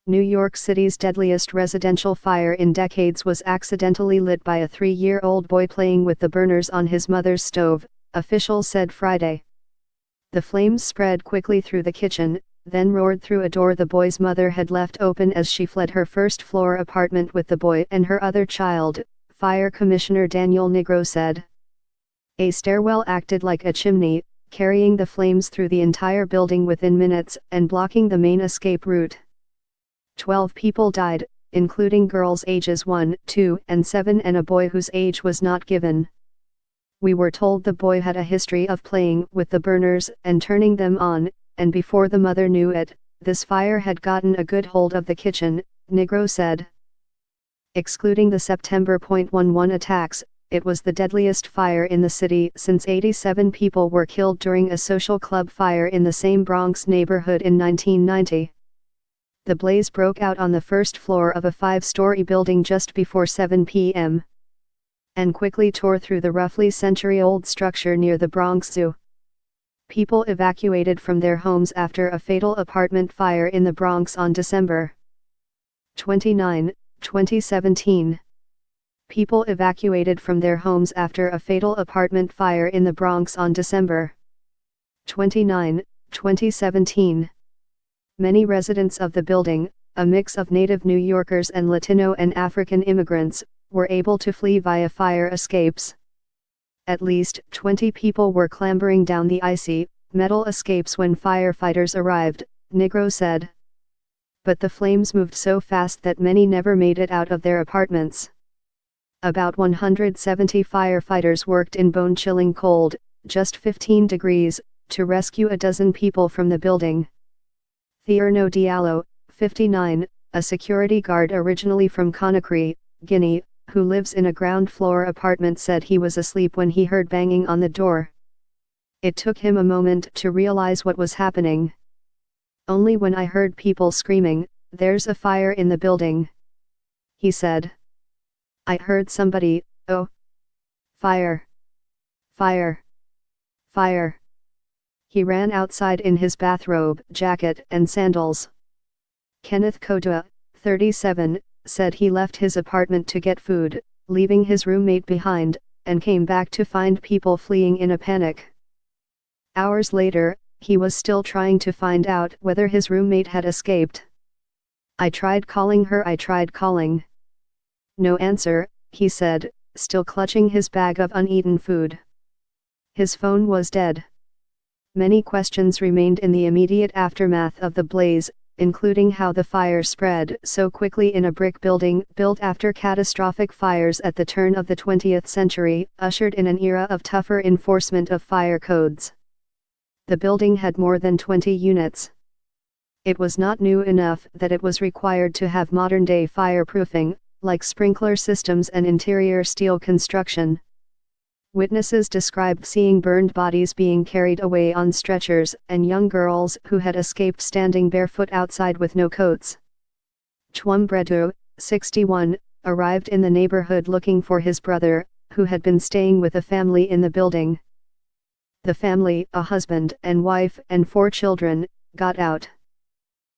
New York City's deadliest residential fire in decades was accidentally lit by a 3-year-old boy playing with the burners on his mother's stove, officials said Friday. The flames spread quickly through the kitchen, then roared through a door the boy's mother had left open as she fled her first-floor apartment with the boy and her other child, Fire Commissioner Daniel Nigro said. A stairwell acted like a chimney, carrying the flames through the entire building within minutes and blocking the main escape route. 12 people died, including girls ages 1, 2, and 7 and a boy whose age was not given. We were told the boy had a history of playing with the burners and turning them on, and before the mother knew it, this fire had gotten a good hold of the kitchen, Nigro said. Excluding the September 11 attacks, it was the deadliest fire in the city since 87 people were killed during a social club fire in the same Bronx neighborhood in 1990. The blaze broke out on the first floor of a 5-story building just before 7 p.m. and quickly tore through the roughly century-old structure near the Bronx Zoo. People evacuated from their homes after a fatal apartment fire in the Bronx on December 29, 2017. People evacuated from their homes after a fatal apartment fire in the Bronx on December 29, 2017. Many residents of the building, a mix of native New Yorkers and Latino and African immigrants, were able to flee via fire escapes. At least 20 people were clambering down the icy, metal escapes when firefighters arrived, Nigro said. But the flames moved so fast that many never made it out of their apartments. About 170 firefighters worked in bone-chilling cold, just 15 degrees, to rescue a dozen people from the building. Thierno Diallo, 59, a security guard originally from Conakry, Guinea, who lives in a ground-floor apartment said he was asleep when he heard banging on the door. It took him a moment to realize what was happening. Only when I heard people screaming, "There's a fire in the building," he said. I heard somebody, "Oh! Fire! Fire! Fire!" He ran outside in his bathrobe, jacket and sandals. Kenneth Kodua, 37, said he left his apartment to get food, leaving his roommate behind, and came back to find people fleeing in a panic. Hours later, he was still trying to find out whether his roommate had escaped. I tried calling her, I tried calling. No answer, he said, still clutching his bag of uneaten food. His phone was dead. Many questions remained in the immediate aftermath of the blaze, including how the fire spread so quickly in a brick building built after catastrophic fires at the turn of the 20th century, ushered in an era of tougher enforcement of fire codes. The building had more than 20 units. It was not new enough that it was required to have modern-day fireproofing, like sprinkler systems and interior steel construction. Witnesses described seeing burned bodies being carried away on stretchers and young girls who had escaped standing barefoot outside with no coats. Chum Bredu, 61, arrived in the neighborhood looking for his brother, who had been staying with a family in the building. The family, a husband and wife and 4 children, got out.